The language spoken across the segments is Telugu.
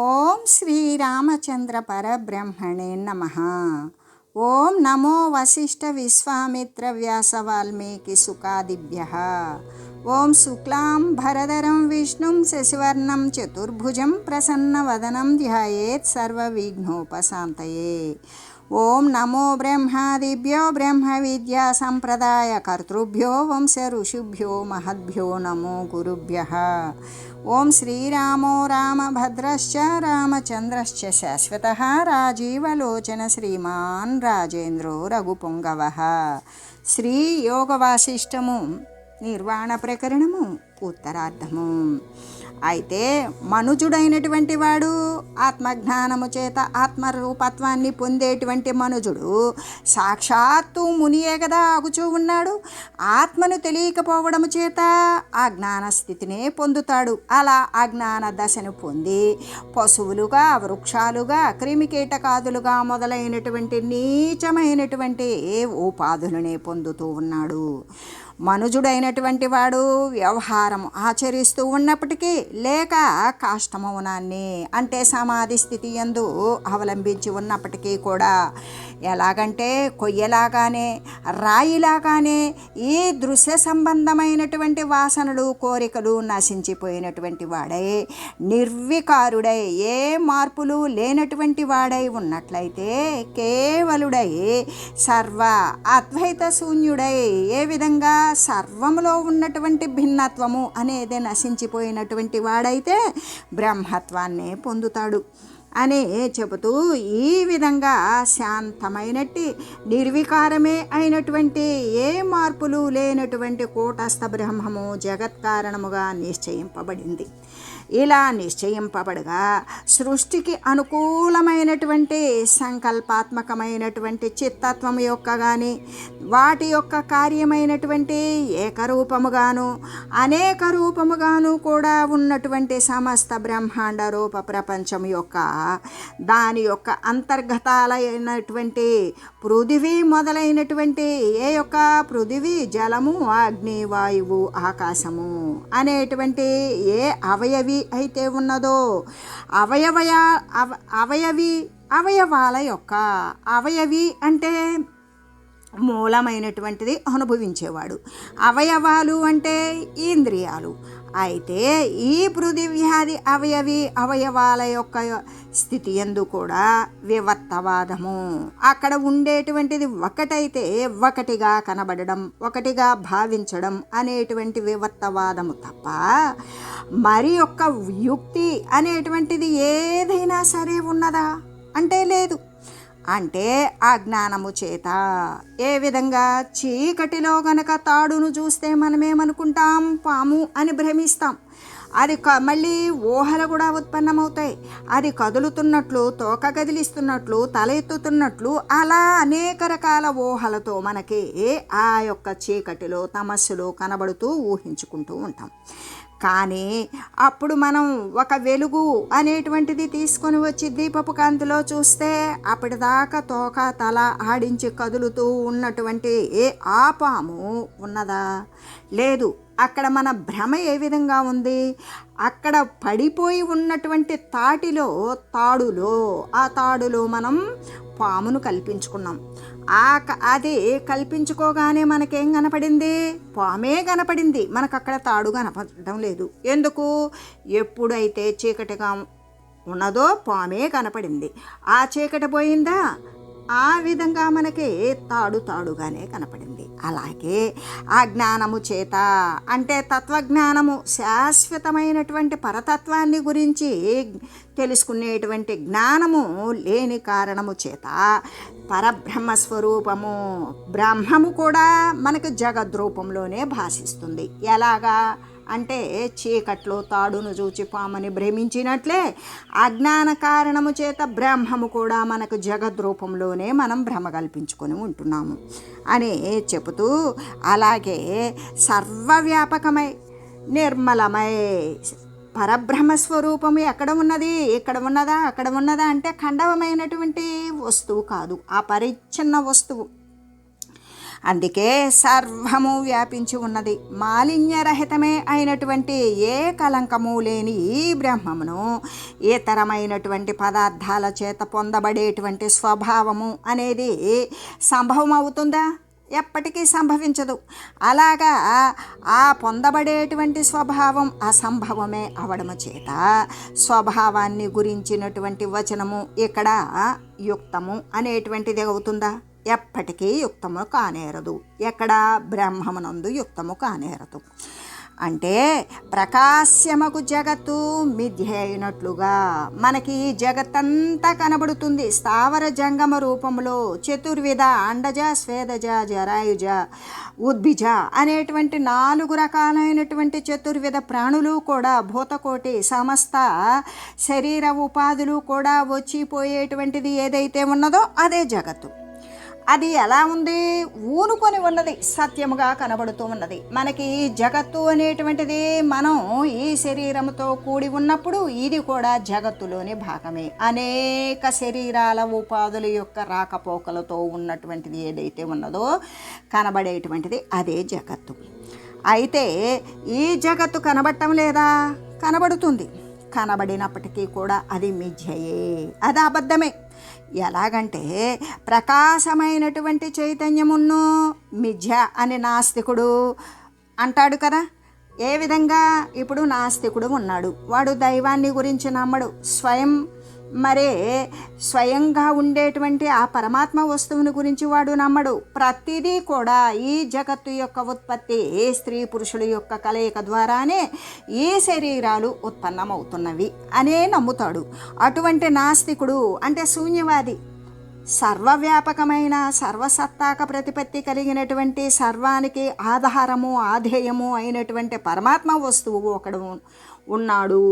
ఓం శ్రీరామచంద్ర పరబ్రహ్మణే నమః. ఓం నమో వశిష్ఠ విశ్వామిత్ర వ్యాస వాల్మీకి సుఖాదిభ్యః. ఓం శుక్లాం భరధరం విష్ణుం శశివర్ణం చతుర్భుజం ప్రసన్నవదనం ధ్యాయేత్ సర్వవిఘ్నోపశాంతయే. ఓం నమో బ్రహ్మాదిభ్యో బ్రహ్మ విద్యా సంప్రదాయ కర్తృభ్యో వంశ ఋషిభ్యో మహద్భ్యో నమో గురుభ్యః. ఓం శ్రీరామో రామభద్రశ్చ రామచంద్రశ్చ శాశ్వతః రాజీవలోచన శ్రీమాన్ రాజేంద్రో రఘుపుంగవః. శ్రీ యోగ వాసిష్టము నిర్వాణ ప్రకరణము ఉత్తరార్ధము. అయితే మనుజుడైనటువంటి వాడు ఆత్మజ్ఞానము చేత ఆత్మరూపత్వాన్ని పొందేటువంటి మనుజుడు సాక్షాత్తు మునియే కదా ఆగుచూ ఉన్నాడు. ఆత్మను తెలియకపోవడము చేత ఆ జ్ఞాన స్థితినే పొందుతాడు. అలా ఆ జ్ఞాన దశను పొంది పశువులుగా, వృక్షాలుగా, క్రిమికీటకాదులుగా మొదలైనటువంటి నీచమైనటువంటి ఉపాధులనే పొందుతూ ఉన్నాడు. మనుజుడైనటువంటి వాడు వ్యవహారం ఆచరిస్తూ ఉన్నప్పటికీ లేక కాష్టమౌనాన్ని అంటే సమాధి స్థితి యందు అవలంబించి ఉన్నప్పటికీ కూడా ఎలాగంటే కొయ్యలాగానే రాయిలాగానే ఈ దృశ్య సంబంధమైనటువంటి వాసనలు కోరికలు నశించిపోయినటువంటి వాడై నిర్వికారుడై ఏ మార్పులు లేనటువంటి వాడై ఉన్నట్లయితే కేవలుడై సర్వ అద్వైత శూన్యుడై ఏ విధంగా సర్వములో ఉన్నటువంటి భిన్నత్వము అనేది నశించిపోయినటువంటి వాడైతే బ్రహ్మత్వాన్ని పొందుతాడు అని చెబుతూ ఈ విధంగా శాంతమైనట్టి నిర్వికారమే అయినటువంటి ఏ మార్పులు లేనటువంటి కూటస్థ బ్రహ్మము జగత్కారణముగా నిశ్చయింపబడింది. ఇలా నిశ్చయింపబడగా సృష్టికి అనుకూలమైనటువంటి సంకల్పాత్మకమైనటువంటి చిత్తత్వం యొక్క కానీ వాటి యొక్క కార్యమైనటువంటి ఏకరూపముగాను అనేక రూపముగాను కూడా ఉన్నటువంటి సమస్త బ్రహ్మాండ రూప ప్రపంచం యొక్క దాని యొక్క అంతర్గతాలైనటువంటి పృథివీ మొదలైనటువంటి ఏ యొక్క పృథివీ, జలము, అగ్ని, వాయువు, ఆకాశము అనేటువంటి ఏ అవయవి అయితే ఉన్నదో అవయవాల యొక్క అవయవి అంటే మూలమైనటువంటిది అనుభవించేవాడు, అవయవాలు అంటే ఇంద్రియాలు. అయితే ఈ పృథివ్యాది అవయవాల యొక్క స్థితి యందు కూడా వివర్తవాదము అక్కడ ఉండేటువంటిది ఒకటైతే ఒకటిగా కనబడడం, ఒకటిగా భావించడం అనేటువంటి వివర్తవాదము తప్ప మరి యొక్క యుక్తి అనేటువంటిది ఏదైనా సరే ఉన్నదా అంటే లేదు. అంటే ఆ జ్ఞానము చేత ఏ విధంగా చీకటిలో గనక తాడును చూస్తే మనమేమనుకుంటాం, పాము అని భ్రమిస్తాం. అది మళ్ళీ ఊహలు కూడా ఉత్పన్నమవుతాయి. అది కదులుతున్నట్లు, తోక కదిలిస్తున్నట్లు, తల ఎత్తుతున్నట్లు అలా అనేక రకాల ఊహలతో మనకి ఆ యొక్క చీకటిలో తమస్సులో కనబడుతూ ఊహించుకుంటూ ఉంటాం. కానీ అప్పుడు మనం ఒక వెలుగు అనేటువంటిది తీసుకొని వచ్చి దీపపు కాంతిలో చూస్తే అప్పటిదాకా తోక తల ఆడించి కదులుతూ ఉన్నటువంటి ఆ పాము ఉన్నదా? లేదు. అక్కడ మన భ్రమ ఏ విధంగా ఉంది? అక్కడ పడిపోయి ఉన్నటువంటి ఆ తాడులో మనం పామును కల్పించుకున్నాం. అది కల్పించుకోగానే మనకేం కనపడింది? పామే కనపడింది. మనకు అక్కడ తాడు కనపడడం లేదు. ఎందుకు? ఎప్పుడైతే చీకటిగా ఉన్నదో పామే కనపడింది. ఆ చీకటి పోయిందా? ఆ విధంగా మనకి తాడుగానే కనపడింది. అలాగే ఆ జ్ఞానము చేత అంటే తత్వజ్ఞానము శాశ్వతమైనటువంటి పరతత్వాన్ని గురించి తెలుసుకునేటువంటి జ్ఞానము లేని కారణము చేత పరబ్రహ్మస్వరూపము బ్రహ్మము కూడా మనకు జగద్రూపంలోనే భాషిస్తుంది. ఎలాగా అంటే చీకట్లో తాడును చూచి పామని భ్రమించినట్లే అజ్ఞాన కారణము చేత బ్రహ్మము కూడా మనకు జగద్రూపంలోనే మనం భ్రమ కల్పించుకొని ఉంటున్నాము అని చెబుతూ, అలాగే సర్వవ్యాపకమై నిర్మలమై పరబ్రహ్మస్వరూపము ఎక్కడ ఉన్నది? ఇక్కడ ఉన్నదా? అక్కడ ఉన్నదా అంటే ఖండవమైనటువంటి వస్తువు కాదు, ఆ పరిచ్ఛిన్న వస్తువు. అందుకే సర్వము వ్యాపించి ఉన్నది. మాలిన్యరహితమే అయినటువంటి ఏ కలంకము లేని ఈ బ్రహ్మమును ఇతరమైనటువంటి పదార్థాల చేత పొందబడేటువంటి స్వభావము అనేది సంభవం అవుతుందా? ఎప్పటికీ సంభవించదు. అలాగా ఆ పొందబడేటువంటి స్వభావం అసంభవమే అవడము చేత స్వభావాన్ని గురించినటువంటి వచనము ఇక్కడ యుక్తము అనేటువంటిది అవుతుందా? ఎప్పటికీ యుక్తము కానేరదు. ఎక్కడ? బ్రహ్మమునందు యుక్తము కానేరదు. అంటే ప్రకాశ్యమగు జగత్తు మిథ్య అయినట్లుగా మనకి ఈ జగత్తంతా కనబడుతుంది స్థావర జంగమ రూపంలో. చతుర్విధ అండజ, స్వేదజ, జరాయుజ, ఉద్భిజ అనేటువంటి 4 రకాలైనటువంటి చతుర్విధ ప్రాణులు కూడా, భూతకోటి సమస్త శరీర ఉపాధులు కూడా వచ్చిపోయేటువంటిది ఏదైతే ఉన్నదో అదే జగత్తు. అది ఎలా ఉంది? ఊనుకొని ఉన్నది, సత్యముగా కనబడుతూ ఉన్నది. మనకి జగత్తు అనేటువంటిది మనం ఈ శరీరంతో కూడి ఉన్నప్పుడు ఇది కూడా జగత్తులోని భాగమే. అనేక శరీరాల ఉపాధుల యొక్క రాకపోకలతో ఉన్నటువంటిది ఏదైతే ఉన్నదో కనబడేటువంటిది అదే జగత్తు. అయితే ఈ జగత్తు కనబడటం లేదా? కనబడుతుంది. కనబడినప్పటికీ కూడా అది మిథ్యయే, అది అబద్ధమే. ఎలాగంటే ప్రకాశమైనటువంటి చైతన్యమును మిథ్య అని నాస్తికుడు అంటాడు కదా. ఏ విధంగా? ఇప్పుడు నాస్తికుడు ఉన్నాడు, వాడు దైవాన్ని గురించి నమ్మడు, స్వయంగా ఉండేటువంటి ఆ పరమాత్మ వస్తువుని గురించి వాడు నమ్మడు. ప్రతిదీ కూడా ఈ జగత్తు యొక్క ఉత్పత్తి స్త్రీ పురుషుల యొక్క కలయిక ద్వారానే ఈ శరీరాలు ఉత్పన్నమవుతున్నవి అనే నమ్ముతాడు. అటువంటి నాస్తికుడు అంటే శూన్యవాది. సర్వవ్యాపకమైన సర్వసత్తాక ప్రతిపత్తి కలిగినటువంటి సర్వానికి ఆధారము ఆధేయము అయినటువంటి పరమాత్మ వస్తువు ఒకడు ఉన్నాడు.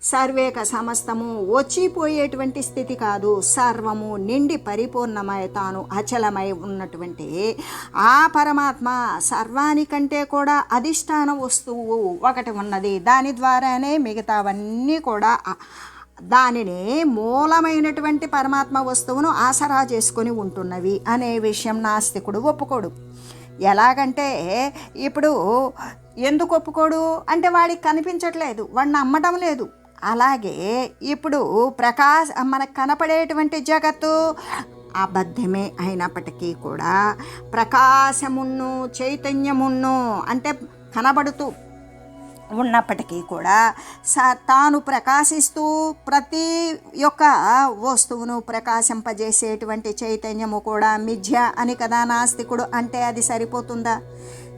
సర్వేక సమస్తము వచ్చిపోయేటువంటి స్థితి కాదు, సర్వము నిండి పరిపూర్ణమై తాను అచలమై ఉన్నటువంటి ఆ పరమాత్మ సర్వానికంటే కూడా అధిష్టాన వస్తువు ఒకటి ఉన్నది. దాని ద్వారానే మిగతావన్నీ కూడా దానిని మూలమైనటువంటి పరమాత్మ వస్తువును ఆసరా చేసుకొని ఉంటున్నవి అనే విషయం నాస్తికుడు ఒప్పుకోడు. ఎలాగంటే ఇప్పుడు ఎందుకు ఒప్పుకోడు అంటే వాడికి కనిపించట్లేదు, వాడిని నమ్మడం లేదు. అలాగే ఇప్పుడు మనకు కనపడేటువంటి జగత్తు అబద్ధమే అయినప్పటికీ కూడా ప్రకాశమును చైతన్యమును అంటే కనబడుతూ ఉన్నప్పటికీ కూడా తాను ప్రకాశిస్తూ ప్రతి యొక్క వస్తువును ప్రకాశింపజేసేటువంటి చైతన్యము కూడా మిథ్య అని కదా నాస్తికుడు అంటే అది సరిపోతుందా?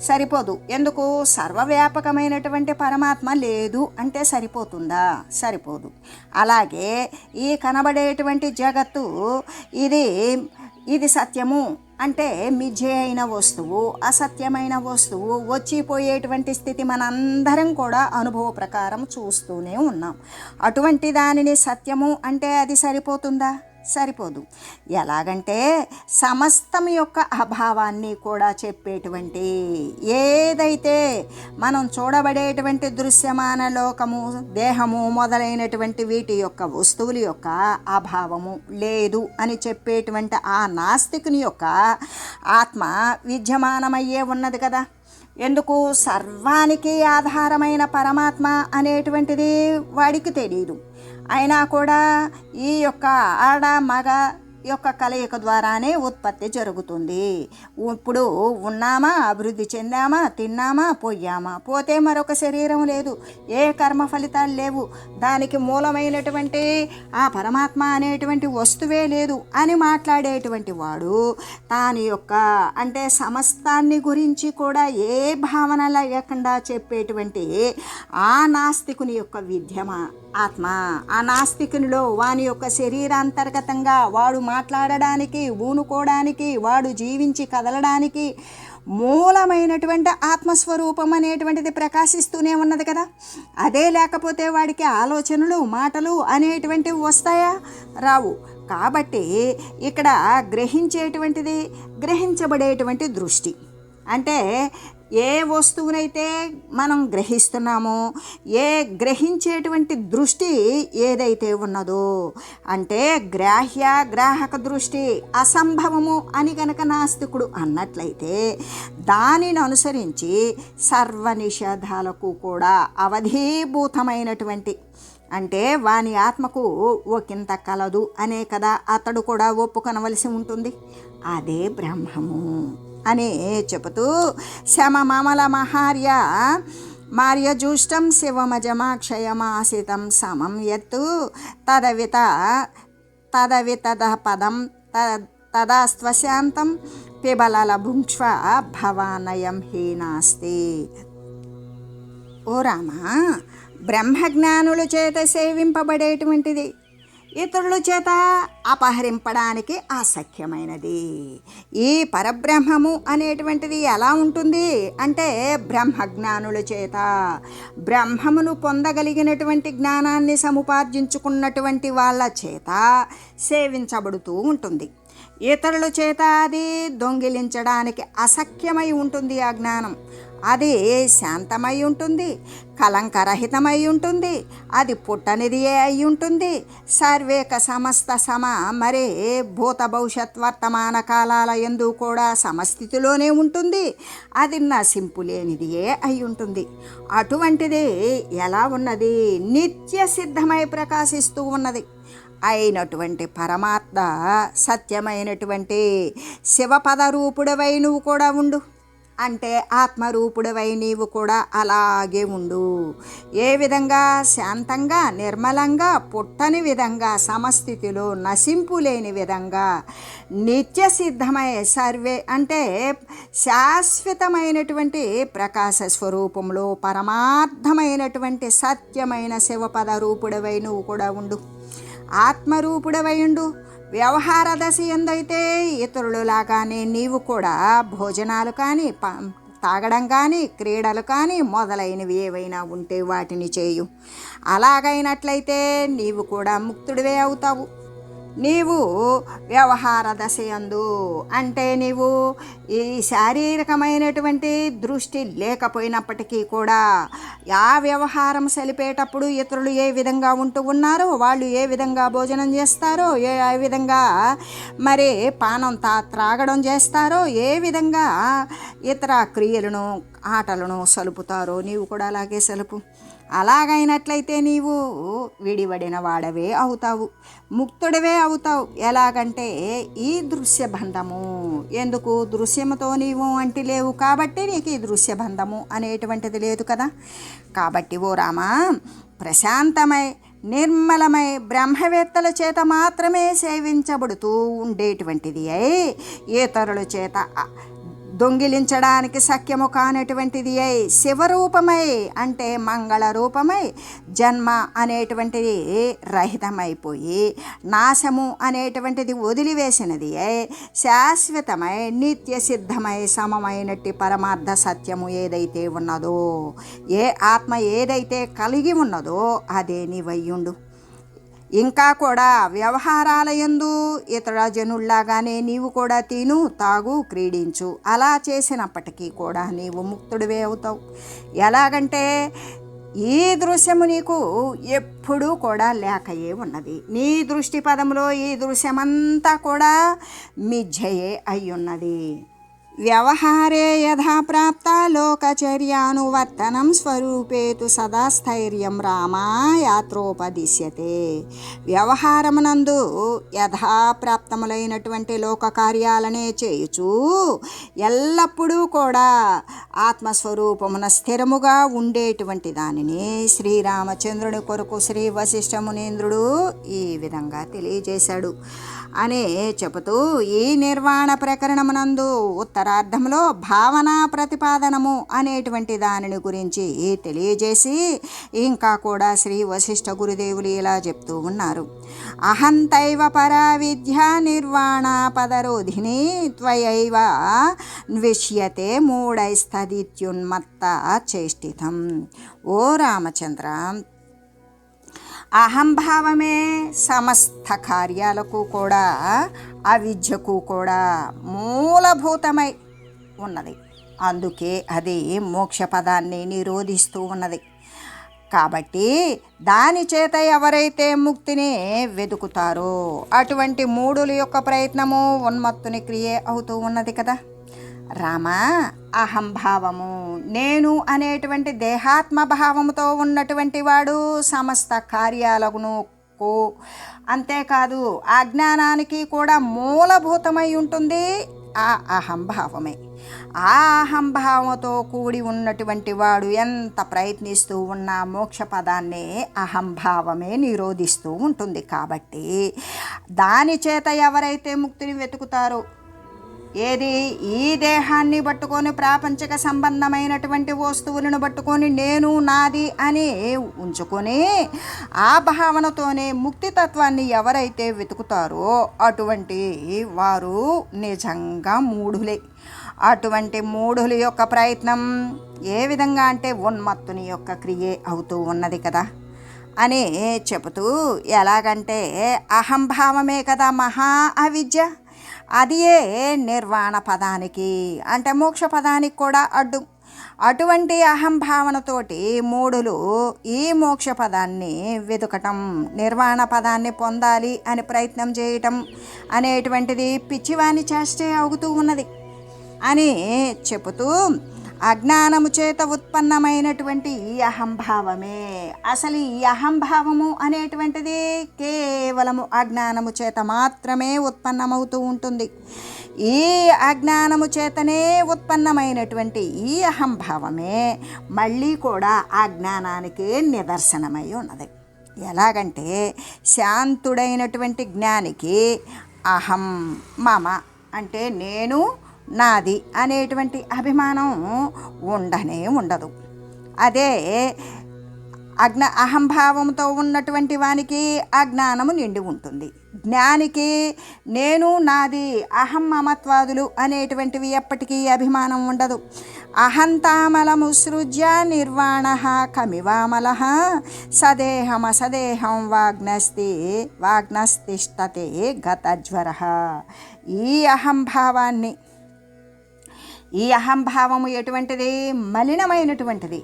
సరిపోదు. ఎందుకు? సర్వవ్యాపకమైనటువంటి పరమాత్మ లేదు అంటే సరిపోతుందా? సరిపోదు. అలాగే ఈ కనబడేటువంటి జగత్తు ఇది సత్యము అంటే మిథ్య అయిన వస్తువు, అసత్యమైన వస్తువు, వచ్చిపోయేటువంటి స్థితి మనందరం కూడా అనుభవ ప్రకారం చూస్తూనే ఉన్నాం. అటువంటి దానిని సత్యము అంటే అది సరిపోతుందా? సరిపోదు. ఎలాగంటే సమస్తం యొక్క అభావాన్ని కూడా చెప్పేటువంటి ఏదైతే మనం చూడబడేటువంటి దృశ్యమాన లోకము, దేహము మొదలైనటువంటి వీటి యొక్క వస్తువుల యొక్క అభావము లేదు అని చెప్పేటువంటి ఆ నాస్తికుని యొక్క ఆత్మ విద్యమానమయ్యే ఉన్నది కదా. ఎందుకు? సర్వానికి ఆధారమైన పరమాత్మ అనేటువంటిది వాడికి తెలియదు. అయినా కూడా ఈ యొక్క ఆడ మగ యొక్క కలయిక ద్వారానే ఉత్పత్తి జరుగుతుంది. ఇప్పుడు ఉన్నామా, అభివృద్ధి చెందామా, తిన్నామా, పోయామా, పోతే మరొక శరీరం లేదు, ఏ కర్మ ఫలితాలు లేవు, దానికి మూలమైనటువంటి ఆ పరమాత్మ అనేటువంటి వస్తువే లేదు అని మాట్లాడేటువంటి వాడు తాని యొక్క అంటే సమస్తాన్ని గురించి కూడా ఏ భావన లేకుండా చెప్పేటువంటి ఆ నాస్తికుని యొక్క విద్యమా ఆత్మ. ఆ నాస్తికునిలో వాని యొక్క శరీరాంతర్గతంగా వాడు మాట్లాడడానికి, ఊనుకోవడానికి, వాడు జీవించి కదలడానికి మూలమైనటువంటి ఆత్మస్వరూపం అనేటువంటిది ప్రకాశిస్తూనే ఉన్నది కదా. అదే లేకపోతే వాడికి ఆలోచనలు, మాటలు అనేటువంటివి వస్తాయా? రావు. కాబట్టి ఇక్కడ గ్రహించేటువంటిది గ్రహించబడేటువంటి దృష్టి అంటే ఏ వస్తువునైతే మనం గ్రహిస్తున్నామో, ఏ గ్రహించేటువంటి దృష్టి ఏదైతే ఉన్నదో, అంటే గ్రాహక దృష్టి అసంభవము అని కనుక నాస్తికుడు అన్నట్లయితే, దానిని అనుసరించి సర్వ నిషేధాలకు కూడా అవధీభూతమైనటువంటి, అంటే వాని ఆత్మకు ఒకంత కలదు అనే కదా అతడు కూడా ఒప్పుకొనవలసి ఉంటుంది. అదే బ్రహ్మము అని చెబుతూ శమమల మహార్య మార్యజూష్టం శివమజమాక్షయమాసితం సమం ఎత్తు తదవితద పదం తదాస్త్వశాంతం పిబలల భుంక్ష్వ భవానయం హీనాస్తి. ఓ రామా, బ్రహ్మజ్ఞానుల చేత సేవింపబడేటువంటిది ఇతరుల చేత అపహరింపడానికి అసఖ్యమైనది. ఈ పరబ్రహ్మము అనేటువంటిది ఎలా ఉంటుంది అంటే, బ్రహ్మజ్ఞానుల చేత, బ్రహ్మమును పొందగలిగినటువంటి జ్ఞానాన్ని సముపార్జించుకున్నటువంటి వాళ్ళ చేత సేవించబడుతూ ఉంటుంది. ఇతరుల చేత అది దొంగిలించడానికి అసఖ్యమై ఉంటుంది. ఆ జ్ఞానం అది శాంతమై ఉంటుంది, కలంకరహితమై ఉంటుంది, అది పుట్టనిది అయి ఉంటుంది, సర్వేక సమస్త మరి భూత భవిష్యత్ వర్తమాన కాలాల యందు కూడా సమస్థితిలోనే ఉంటుంది, అది నశింపులేనిదియే అయి ఉంటుంది. అటువంటిది ఎలా ఉన్నది? నిత్య సిద్ధమై ప్రకాశిస్తూ ఉన్నది అయినటువంటి పరమాత్మ సత్యమైనటువంటి శివపద రూపుడవై నువ్వు కూడా ఉండు. అంటే ఆత్మరూపుడవై నీవు కూడా అలాగే ఉండు. ఏ విధంగా? శాంతంగా, నిర్మలంగా, పుట్టని విధంగా, సమస్థితిలో నశింపు లేని విధంగా, నిత్య సిద్ధమై సర్వే అంటే శాశ్వతమైనటువంటి ప్రకాశ స్వరూపంలో పరమార్థమైనటువంటి సత్యమైన శివపద రూపుడవై నువ్వు కూడా ఉండు. ఆత్మరూపుడవై ఉండు. వ్యవహార దశ ఎందైతే ఇతరులలాగానే నీవు కూడా భోజనాలు కానీ, తాగడం కానీ, క్రీడలు కానీ మొదలైనవి ఏవైనా ఉంటే వాటిని చేయు. అలాగైనట్లయితే నీవు కూడా ముక్తుడివే అవుతావు. నీవు వ్యవహార దశయందు అంటే నీవు ఈ శారీరకమైనటువంటి దృష్టి లేకపోయినప్పటికీ కూడా ఆ వ్యవహారం సలిపేటప్పుడు ఇతరులు ఏ విధంగా ఉంటూ ఉన్నారో, వాళ్ళు ఏ విధంగా భోజనం చేస్తారో, ఏ విధంగా మరి పానం త్రాగడం చేస్తారో, ఏ విధంగా ఇతర క్రియలను ఆటలను సలుపుతారో నీవు కూడా అలాగే సలుపు. అలాగైనట్లయితే నీవు విడివడిన వాడవే అవుతావు, ముక్తుడివే అవుతావు. ఎలాగంటే ఈ దృశ్యబంధము ఎందుకు? దృశ్యముతో నీవు అంటి లేవు కాబట్టి నీకు ఈ దృశ్యబంధము అనేటువంటిది లేదు కదా. కాబట్టి ఓ రామా, ప్రశాంతమై నిర్మలమై బ్రహ్మవేత్తల చేత మాత్రమే సేవించబడుతూ ఉండేటువంటిది అయి ఇతరుల చేత దొంగిలించడానికి సఖ్యము కానటువంటిది అయి శివరూపమై అంటే మంగళ రూపమై జన్మ అనేటువంటిది రహితమైపోయి నాశము అనేటువంటిది వదిలివేసినది అయి శాశ్వతమై నిత్య సిద్ధమై సమమైనట్టి పరమార్థ సత్యము ఏదైతే ఉన్నదో, ఏ ఆత్మ ఏదైతే కలిగి ఉన్నదో అదే నీవయ్యుండు. ఇంకా కూడా వ్యవహారాలయందు ఇతర జనుల్లాగానే నీవు కూడా తిను, తాగు, క్రీడించు. అలా చేసినప్పటికీ కూడా నీవు ముక్తుడివే అవుతావు. ఎలాగంటే ఈ దృశ్యము నీకు ఎప్పుడూ కూడా లేకయే ఉన్నది. నీ దృష్టి పదంలో ఈ దృశ్యమంతా కూడా మిథ్యయే అయ్యున్నది. వ్యవహారే యథా ప్రాప్త లోకచర్యానువర్తనం స్వరూపేతు సదా స్థైర్యం రామా యాత్రోపదిశ్యతే. వ్యవహారమునందు యథాప్రాప్తములైనటువంటి లోక కార్యాలనే చేయుచు ఎల్లప్పుడూ కూడా ఆత్మస్వరూపమున స్థిరముగా ఉండేటువంటి దానిని శ్రీరామచంద్రుని కొరకు శ్రీ వశిష్ఠ మునీంద్రుడు ఈ విధంగా తెలియజేశాడు అని చెబుతూ, ఈ నిర్వాణ ప్రకరణమునందు ఉత్తరార్ధంలో భావనా ప్రతిపాదనము అనేటువంటి దానిని గురించి తెలియజేసి ఇంకా కూడా శ్రీ వశిష్ఠ గురుదేవులు ఇలా చెప్తూ ఉన్నారు. అహంతైవ పరా విద్యా నిర్వాణ పదరోధిని త్వయైవ విష్యతే మూఢైస్తదిత్యున్మత్త చేష్టితం. ఓ రామచంద్ర, అహంభావమే సమస్త కార్యాలకు కూడా అవిద్యకు కూడా మూలభూతమై ఉన్నది. అందుకే అది మోక్ష పదాన్ని నిరోధిస్తూ ఉన్నది. కాబట్టి దాని చేత ఎవరైతే ముక్తిని వెతుకుతారో అటువంటి మూడుల యొక్క ప్రయత్నము ఉన్మత్తుని క్రియ అవుతూ ఉన్నది కదా. రామ, అహంభావము, నేను అనేటువంటి దేహాత్మ భావముతో ఉన్నటువంటి వాడు సమస్త కార్యాలను అంతేకాదు అజ్ఞానానికి కూడా మూలభూతమై ఉంటుంది ఆ అహంభావమే. ఆ అహంభావంతో కూడి ఉన్నటువంటి వాడు ఎంత ప్రయత్నిస్తూ ఉన్న మోక్ష పదాన్ని అహంభావమే నిరోధిస్తూ ఉంటుంది. కాబట్టి దాని చేత ఎవరైతే ముక్తిని వెతుకుతారో, ఏది ఈ దేహాన్ని పట్టుకొని ప్రాపంచిక సంబంధమైనటువంటి వస్తువులను పట్టుకొని నేను నాది అని ఉంచుకొని ఆ భావనతోనే ముక్తితత్వాన్ని ఎవరైతే వెతుకుతారో అటువంటి వారు నిజంగా మూఢులే. అటువంటి మూఢుల యొక్క ప్రయత్నం ఏ విధంగా అంటే ఉన్మత్తుని యొక్క క్రియే అవుతూ ఉన్నది కదా అని చెబుతూ, ఎలాగంటే అహంభావమే కదా మహా అవిద్య, అదియే నిర్వాణ పదానికి అంటే మోక్ష పదానికి కూడా అడ్డు. అటువంటి అహంభావనతోటి మూఢులు ఈ మోక్ష పదాన్ని వెతకటం, నిర్వాణ పదాన్ని పొందాలి అని ప్రయత్నం చేయటం అనేటువంటిది పిచ్చివాని చేష్టే అవుతూ ఉన్నది అని చెబుతూ, అజ్ఞానము చేత ఉత్పన్నమైనటువంటి ఈ అహంభావమే అసలు ఈ అహంభావము అనేటువంటిది కేవలము అజ్ఞానము చేత మాత్రమే ఉత్పన్నమవుతూ ఉంటుంది. ఈ అజ్ఞానము చేతనే ఉత్పన్నమైనటువంటి ఈ అహంభావమే మళ్ళీ కూడా ఆ జ్ఞానానికి నిదర్శనమై ఉన్నది. ఎలాగంటే శాంతుడైనటువంటి జ్ఞానికి అహం మమ అంటే నేను నాది అనేటువంటి అభిమానం ఉండనే ఉండదు. అదే అహంభావంతో ఉన్నటువంటి వానికి అజ్ఞానము నిండి ఉంటుంది. జ్ఞానికి నేను నాది అహం మమత్వాదులు అనేటువంటివి ఎప్పటికీ అభిమానం ఉండదు. అహంతామలముసృజ్య నిర్వాణ కమివామల సదేహమసదేహం వాగ్నస్తిష్టతే గతజ్వర. ఈ అహంభావాన్ని, ఈ అహంభావము ఎటువంటిది? మలినమైనటువంటిది.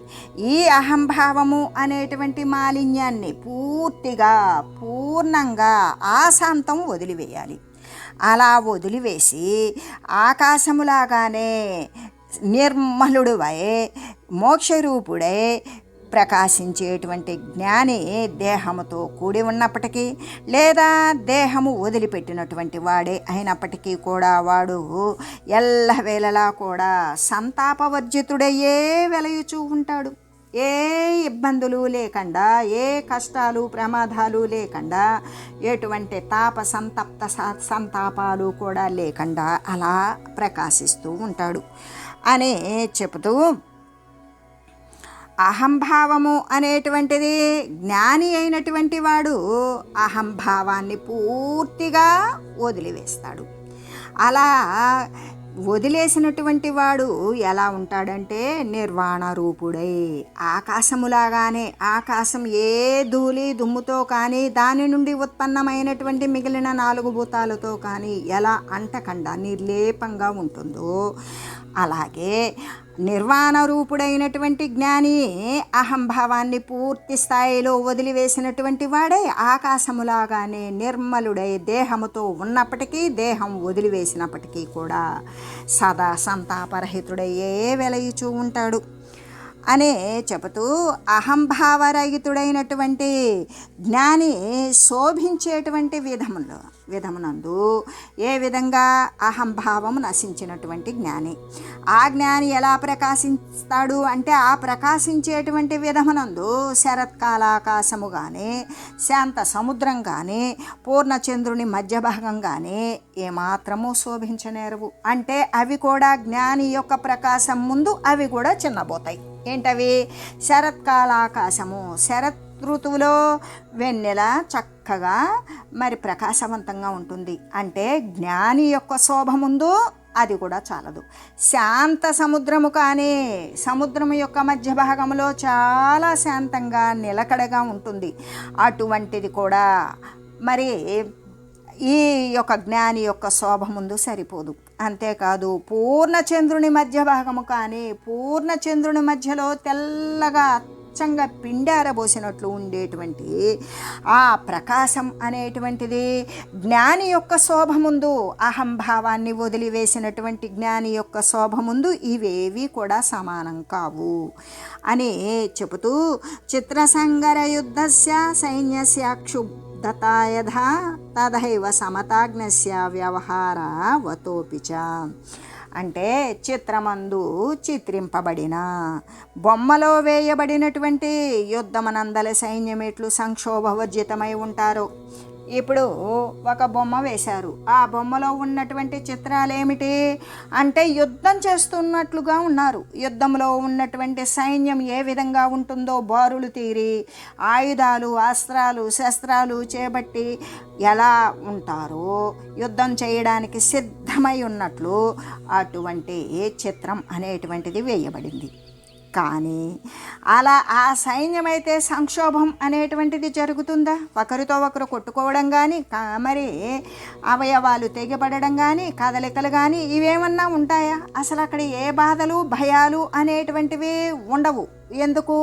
ఈ అహంభావము అనేటువంటి మాలిన్యాన్ని పూర్ణంగా ఆశాంతం వదిలివేయాలి. అలా వదిలివేసి ఆకాశములాగానే నిర్మలుడువై మోక్షరూపుడై ప్రకాశించేటువంటి జ్ఞాని దేహముతో కూడి ఉన్నప్పటికీ లేదా దేహము వదిలిపెట్టినటువంటి వాడే అయినప్పటికీ కూడా వాడు ఎల్లవేళలా కూడా సంతాపవర్జితుడయ్యే వెలయుచూ ఉంటాడు. ఏ ఇబ్బందులు లేకుండా, ఏ కష్టాలు ప్రమాదాలు లేకుండా, ఎటువంటి సంతాపాలు కూడా లేకుండా అలా ప్రకాశిస్తూ ఉంటాడు అని చెబుతూ, అహంభావము అనేటువంటిది జ్ఞాని అయినటువంటి వాడు అహంభావాన్ని పూర్తిగా వదిలివేస్తాడు. అలా వదిలేసినటువంటి వాడు ఎలా ఉంటాడంటే నిర్వాణ రూపుడై ఆకాశములాగానే, ఆకాశం ఏ ధూళి దుమ్ముతో కానీ దాని నుండి ఉత్పన్నమైనటువంటి మిగిలిన 4 భూతాలతో కానీ ఎలా అంటకుండా నిర్లేపంగా ఉంటుందో అలాగే నిర్వాణ రూపుడైనటువంటి జ్ఞాని అహంభావాన్ని పూర్తి స్థాయిలో వదిలివేసినటువంటి వాడే ఆకాశములాగానే నిర్మలుడై దేహముతో ఉన్నప్పటికీ, దేహం వదిలివేసినప్పటికీ కూడా సదా సంతాపరహితుడయ్యే వెలయుచూ ఉంటాడు అనే చెబుతూ, అహంభావరహితుడైనటువంటి జ్ఞాని శోభించేటువంటి విధమునందు ఏ విధంగా అహంభావము నశించినటువంటి జ్ఞాని, ఆ జ్ఞాని ఎలా ప్రకాశిస్తాడు అంటే ఆ ప్రకాశించేటువంటి విధమునందు శరత్కాలాకాశము కానీ, శాంత సముద్రం కానీ, పూర్ణచంద్రుని మధ్య భాగం కానీ ఏమాత్రము శోభించనేరవు. అంటే అవి కూడా జ్ఞాని యొక్క ప్రకాశం ముందు అవి కూడా చిన్నబోతాయి. ఏంటవి? శరత్కాలాకాశము, శరత్ ఋతువులో వెన్నెల చక్కగా మరి ప్రకాశవంతంగా ఉంటుంది. అంటే జ్ఞాని యొక్క శోభ ముందు అది కూడా చాలదు. శాంత సముద్రము కానీ సముద్రము యొక్క మధ్య భాగంలో చాలా శాంతంగా నిలకడగా ఉంటుంది. అటువంటిది కూడా మరి ఈ యొక్క జ్ఞాని యొక్క శోభ ముందు సరిపోదు. అంతేకాదు పూర్ణచంద్రుని మధ్య భాగము కానీ పూర్ణచంద్రుని మధ్యలో తెల్లగా అచ్చంగా పిండారబోసినట్లు ఉండేటువంటి ఆ ప్రకాశం అనేటువంటిది జ్ఞాని యొక్క శోభ ముందు, అహంభావాన్ని వదిలివేసినటువంటి జ్ఞాని యొక్క శోభ ముందు ఇవేవి కూడా సమానం కావు అని చెబుతూ చిత్రసంగర యుద్ధస్య సైన్యస్యాక్షుబ్ధతా యథా తథైవ సమతాజ్ఞస్య వ్యవహారవతోపి చ. అంటే చిత్రమందు చిత్రింపబడిన బొమ్మలో వేయబడినటువంటి యుద్ధమనందల సైన్యం ఎట్లు సంక్షోభవర్జితమై ఉంటారు. ఇప్పుడు ఒక బొమ్మ వేశారు, ఆ బొమ్మలో ఉన్నటువంటి చిత్రాలు ఏమిటి అంటే యుద్ధం చేస్తున్నట్లుగా ఉన్నారు. యుద్ధంలో ఉన్నటువంటి సైన్యం ఏ విధంగా ఉంటుందో బారులు తీరి ఆయుధాలు అస్త్రాలు శస్త్రాలు చేపట్టి ఎలా ఉంటారో యుద్ధం చేయడానికి సిద్ధమై ఉన్నట్లు అటువంటి చిత్రం అనేటువంటిది వేయబడింది. కానీ అలా ఆ సైన్యమైతే సంక్షోభం అనేటువంటిది జరుగుతుందా? ఒకరితో ఒకరు కొట్టుకోవడం కానీ మరి అవయవాలు తెగిపడడం కానీ కదలికలు కానీ ఇవేమన్నా ఉంటాయా? అసలు అక్కడ ఏ బాధలు భయాలు అనేటువంటివి ఉండవు. ఎందుకు?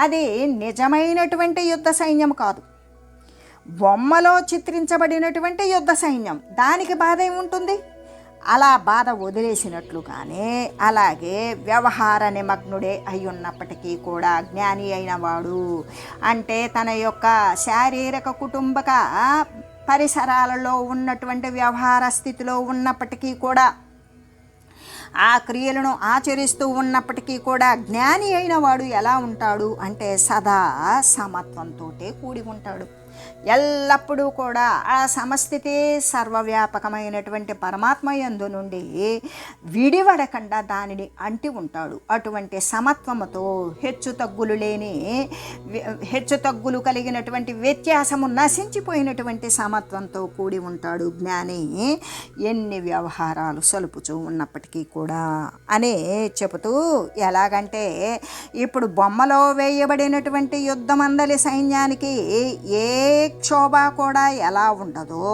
అది నిజమైనటువంటి యుద్ధ సైన్యం కాదు, బొమ్మలో చిత్రించబడినటువంటి యుద్ధ సైన్యం. దానికి బాధ ఏముంటుంది? అలా బాధ వదిలేసినట్లుగానే అలాగే వ్యవహార నిమగ్నుడే అయ్యున్నప్పటికీ కూడా జ్ఞాని అయిన వాడు అంటే తన యొక్క శారీరక కుటుంబక పరిసరాలలో ఉన్నటువంటి వ్యవహార స్థితిలో ఉన్నప్పటికీ కూడా ఆ క్రియలను ఆచరిస్తూ ఉన్నప్పటికీ కూడా జ్ఞాని అయిన వాడు ఎలా ఉంటాడు అంటే సదా సమత్వంతో కూడి ఉంటాడు. ఎల్లప్పుడూ కూడా ఆ సమస్థితి సర్వవ్యాపకమైనటువంటి పరమాత్మ యందు నుండి విడివడకుండా దానిని అంటి ఉంటాడు. అటువంటి సమత్వముతో హెచ్చుతగ్గులు కలిగినటువంటి వ్యత్యాసము నశించిపోయినటువంటి సమత్వంతో కూడి ఉంటాడు జ్ఞాని, ఎన్ని వ్యవహారాలు సలుపుచూ ఉన్నప్పటికీ కూడా అని చెబుతూ, ఎలాగంటే ఇప్పుడు బొమ్మలో వేయబడినటువంటి యుద్ధమందలి సైన్యానికి ఏ క్షోభ కూడా ఎలా ఉండదో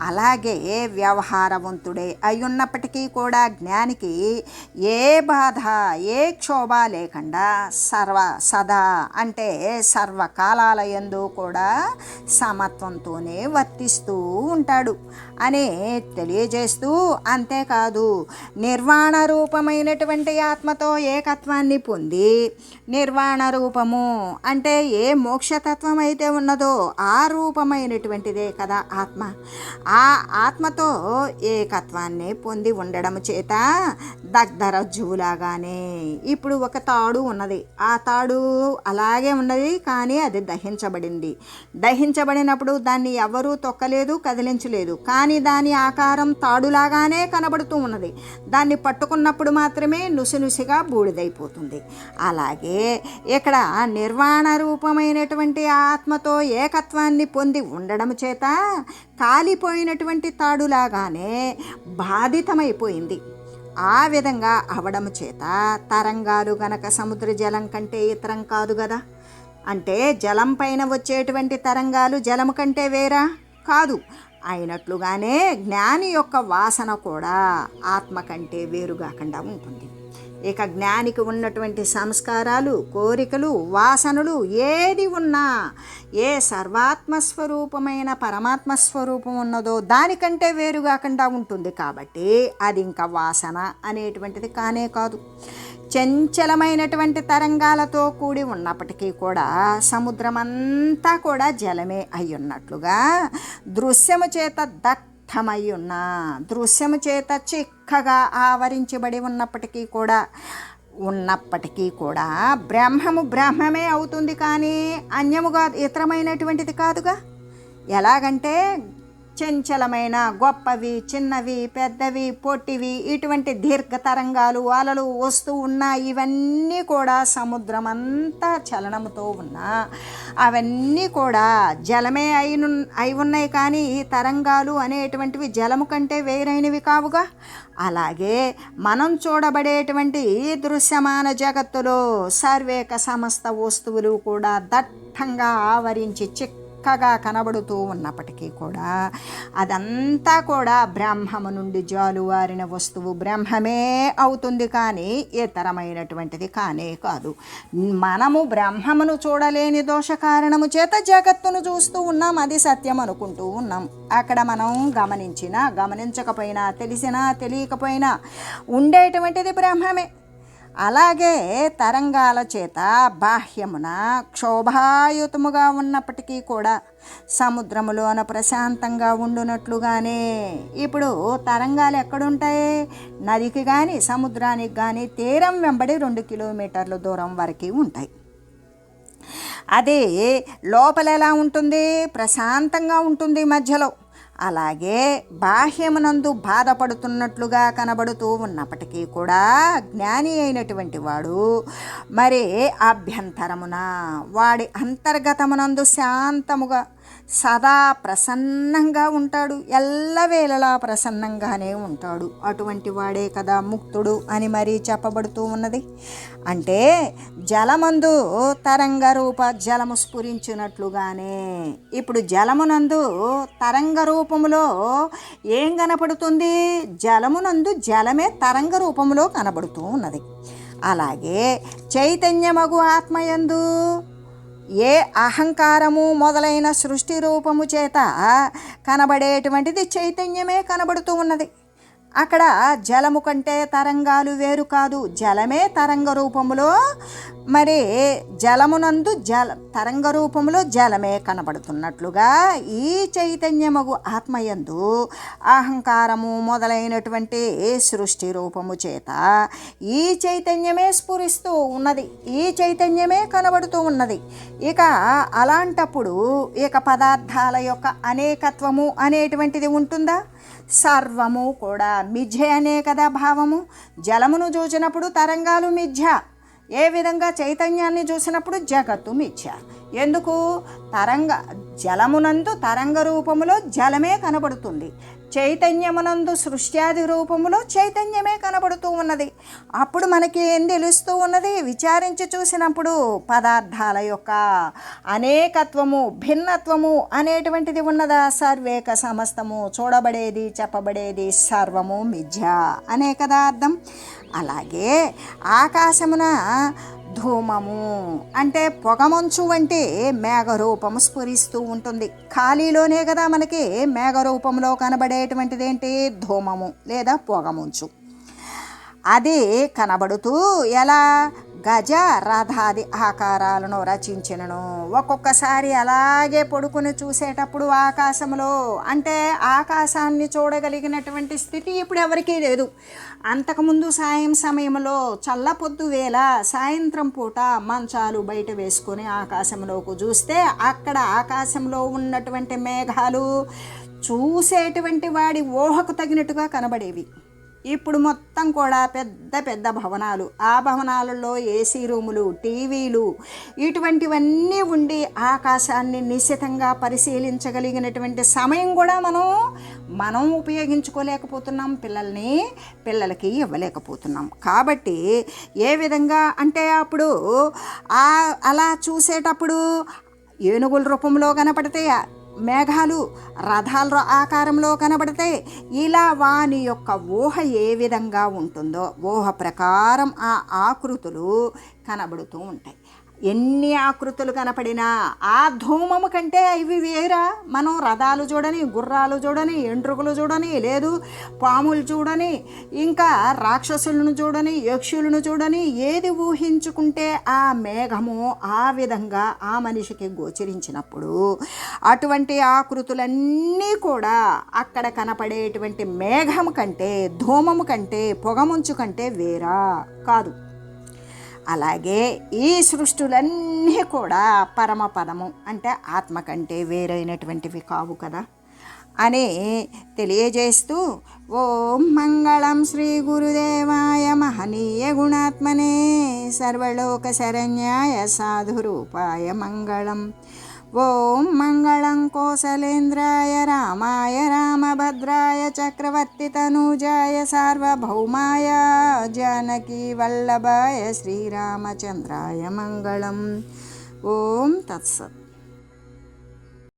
అలాగే వ్యవహారవంతుడే అయ్యున్నప్పటికీ కూడా జ్ఞానికి ఏ బాధ ఏ క్షోభ లేకుండా సదా అంటే సర్వకాలాల యందు కూడా సమత్వంతోనే వర్తిస్తూ ఉంటాడు అని తెలియజేస్తూ, అంతేకాదు నిర్వాణ రూపమైనటువంటి ఆత్మతో ఏకత్వాన్ని పొంది, నిర్వాణ రూపము అంటే ఏ మోక్షతత్వం అయితే ఉన్నదో ఆ రూపమైనటువంటిదే కదా ఆత్మ. ఆ ఆత్మతో ఏకత్వాన్ని పొంది ఉండడం చేత దగ్ధరజ్జువులాగానే ఇప్పుడు ఒక తాడు ఉన్నది, ఆ తాడు అలాగే ఉన్నది కానీ అది దహించబడినప్పుడు దాన్ని ఎవరూ తొక్కలేదు కదిలించలేదు, కానీ దాని ఆకారం తాడులాగానే కనబడుతూ ఉన్నది. దాన్ని పట్టుకున్నప్పుడు మాత్రమే నుసినుసిగా బూడిదైపోతుంది. అలాగే ఇక్కడ నిర్వాణ రూపమైనటువంటి ఆత్మతో ఏకత్వాన్ని పొంది ఉండడం చేత కాలిపోయినటువంటి తాడులాగానే బాధితమైపోయింది. ఆ విధంగా అవడం చేత తరంగాలు గనక సముద్ర జలం కంటే ఇతరం కాదు కదా. అంటే జలం పైన వచ్చేటువంటి తరంగాలు జలము కంటే వేరా కాదు. అయినట్లుగానే జ్ఞాని యొక్క వాసన కూడా ఆత్మ కంటే వేరుగాకుండా ఉంటుంది. ఇక జ్ఞానికి ఉన్నటువంటి సంస్కారాలు కోరికలు వాసనలు ఏది ఉన్నా ఏ సర్వాత్మస్వరూపమైన పరమాత్మస్వరూపం ఉన్నదో దానికంటే వేరుగాకుండా ఉంటుంది. కాబట్టి అది ఇంకా వాసన అనేటువంటిది కానే కాదు. చంచలమైనటువంటి తరంగాలతో కూడి ఉన్నప్పటికీ కూడా సముద్రమంతా కూడా జలమే అయ్యున్నట్లుగా దృశ్యము చేత దట్టమయ్యున్న దృశ్యము చేత చిక్కగా ఆవరించబడి ఉన్నప్పటికీ కూడా బ్రహ్మము బ్రహ్మమే అవుతుంది, కానీ అన్యముగా ఇతరమైనటువంటిది కాదుగా. ఎలాగంటే చంచలమైన గొప్పవి చిన్నవి పెద్దవి పొట్టివి ఇటువంటి దీర్ఘ తరంగాలు అలలు వస్తూ ఉన్న ఇవన్నీ కూడా సముద్రమంతా చలనముతో ఉన్నా అవన్నీ కూడా జలమే అయి ఉన్నాయి, కానీ ఈ తరంగాలు అనేటువంటివి జలము కంటే వేరైనవి కావుగా. అలాగే మనం చూడబడేటువంటి ఈ దృశ్యమాన జగత్తులో సర్వేక సమస్త వస్తువులు కూడా దట్టంగా ఆవరించి చక్కగా కనబడుతూ ఉన్నప్పటికీ కూడా అదంతా కూడా బ్రహ్మము నుండి జాలువారిన వస్తువు బ్రహ్మమే అవుతుంది, కానీ ఇతరమైనటువంటిది కానే కాదు. మనము బ్రహ్మమును చూడలేని దోష కారణము చేత జగత్తును చూస్తూ ఉన్నాం, అది సత్యం అనుకుంటూ ఉన్నాం. అక్కడ మనం గమనించినా గమనించకపోయినా తెలిసినా తెలియకపోయినా ఉండేటువంటిది బ్రహ్మమే. అలాగే తరంగాల చేత బాహ్యమున క్షోభాయుతముగా ఉన్నప్పటికీ కూడా సముద్రములోన ప్రశాంతంగా ఉండునట్లుగానే ఇప్పుడు తరంగాలు ఎక్కడుంటాయి? నదికి కానీ సముద్రానికి కానీ తీరం వెంబడి 2 కిలోమీటర్ల దూరం వరకు ఉంటాయి. అదే లోపల ఎలా ఉంటుంది? ప్రశాంతంగా ఉంటుంది మధ్యలో. అలాగే బాహ్యమునందు బాధపడుతున్నట్లుగా కనబడుతూ ఉన్నప్పటికీ కూడా జ్ఞాని అయినటువంటి వాడు మరి అభ్యంతరమున వాడి అంతర్గతమునందు శాంతముగా సదా ప్రసన్నంగా ఉంటాడు, ఎల్లవేళలా ప్రసన్నంగానే ఉంటాడు. అటువంటి వాడే కదా ముక్తుడు అని మరీ చెప్పబడుతూ ఉన్నది. అంటే జలమందు తరంగ రూప జలము స్ఫురించినట్లుగానే ఇప్పుడు జలమునందు తరంగ రూపములో ఏం కనపడుతుంది? జలమునందు జలమే తరంగ రూపములో కనబడుతూ ఉన్నది. అలాగే చైతన్యమగు ఆత్మయందు ఏ అహంకారము మొదలైన సృష్టి రూపము చేత కనబడేటువంటిది చైతన్యమే కనబడుతూ ఉన్నది. అక్కడ జలము కంటే తరంగాలు వేరు కాదు, జలమే తరంగ రూపములో మరి జలమునందు తరంగ రూపములో జలమే కనబడుతున్నట్లుగా ఈ చైతన్యమగు ఆత్మయందు అహంకారము మొదలైనటువంటి సృష్టి రూపము చేత ఈ చైతన్యమే స్ఫురిస్తూ ఉన్నది, ఈ చైతన్యమే కనబడుతూ ఉన్నది. ఇక అలాంటప్పుడు ఇక పదార్థాల యొక్క అనేకత్వము అనేటువంటిది ఉంటుందా? సర్వము కూడా మిథ్య అనే కదా భావము. జలమును చూసినప్పుడు తరంగాలు మిథ్య, ఏ విధంగా చైతన్యాన్ని చూసినప్పుడు జగత్తు మిథ్య. ఎందుకు? జలమునందు తరంగ రూపములో జలమే కనబడుతుంది, చైతన్యమునందు సృష్ట్యాది రూపములో చైతన్యమే కనబడుతూ ఉన్నది. అప్పుడు మనకి ఏం తెలుస్తూ ఉన్నది? విచారించి చూసినప్పుడు పదార్థాల యొక్క అనేకత్వము భిన్నత్వము అనేటువంటిది ఉన్నదా? సర్వేక సమస్తము, చూడబడేది చెప్పబడేది సర్వము మిథ్య అనే కదా అర్థం. అలాగే ఆకాశమున ధూమము అంటే పొగమంచు వంటి మేఘరూపము స్ఫురిస్తూ ఉంటుంది. ఖాళీలోనే కదా మనకి మేఘరూపంలో కనబడేటువంటిది ఏంటి? ధూమము లేదా పొగమంచు. అది కనబడుతూ ఎలా? గజ రథాది ఆకారాలను రచించినను. ఒక్కొక్కసారి అలాగే పడుకుని చూసేటప్పుడు ఆకాశంలో అంటే ఆకాశాన్ని చూడగలిగినటువంటి స్థితి ఇప్పుడు ఎవరికీ లేదు. అంతకుముందు సాయం సమయంలో చల్లపొద్దు వేళ సాయంత్రం పూట మంచాలు బయట వేసుకొని ఆకాశంలోకి చూస్తే అక్కడ ఆకాశంలో ఉన్నటువంటి మేఘాలు చూసేటువంటి వాడి ఊహకు తగినట్టుగా కనబడేవి. ఇప్పుడు మొత్తం కూడా పెద్ద పెద్ద భవనాలు, ఆ భవనాలలో ఏసీ రూములు, టీవీలు ఇటువంటివన్నీ ఉండి ఆకాశాన్ని నిశితంగా పరిశీలించగలిగినటువంటి సమయం కూడా మనం ఉపయోగించుకోలేకపోతున్నాం, పిల్లలకి ఇవ్వలేకపోతున్నాం. కాబట్టి ఏ విధంగా అంటే అప్పుడు అలా చూసేటప్పుడు ఏనుగుల రూపంలో కనపడతాయి మేఘాలు, రథాల ఆకారంలో కనబడతాయి. ఇలా వాని యొక్క ఊహ ఏ విధంగా ఉంటుందో ఊహ ప్రకారం ఆ ఆకృతులు కనబడుతూ ఉంటాయి. ఎన్ని ఆకృతులు కనపడినా ఆ ధూమము కంటే ఇవి వేరా? మనం రథాలు చూడని, గుర్రాలు చూడని, ఎంట్రుకలు చూడని, లేదు పాములు చూడని, ఇంకా రాక్షసులను చూడని, యక్షులను చూడని, ఏది ఊహించుకుంటే ఆ మేఘము ఆ విధంగా ఆ మనిషికి గోచరించినప్పుడు అటువంటి ఆకృతులన్నీ కూడా అక్కడ కనపడేటువంటి మేఘము కంటే, ధూమము కంటే, పొగమంచు కంటే వేరా కాదు. అలాగే ఈ సృష్టులన్నీ కూడా పరమపదము అంటే ఆత్మ కంటే వేరైనటువంటివి కావు కదా అని తెలియజేస్తూ ఓం మంగళం శ్రీ గురుదేవాయ మహనీయ గుణాత్మనే సర్వలోక శరణ్యాయ సాధురూపాయ మంగళం. ఓం మంగళం కోసలేంద్రాయ రామాయ రామభద్రాయ చక్రవర్తి తనూజాయ సార్వభౌమాయ జానకీ వల్లభాయ శ్రీరామచంద్రాయ మంగళం. ఓం తత్సత్.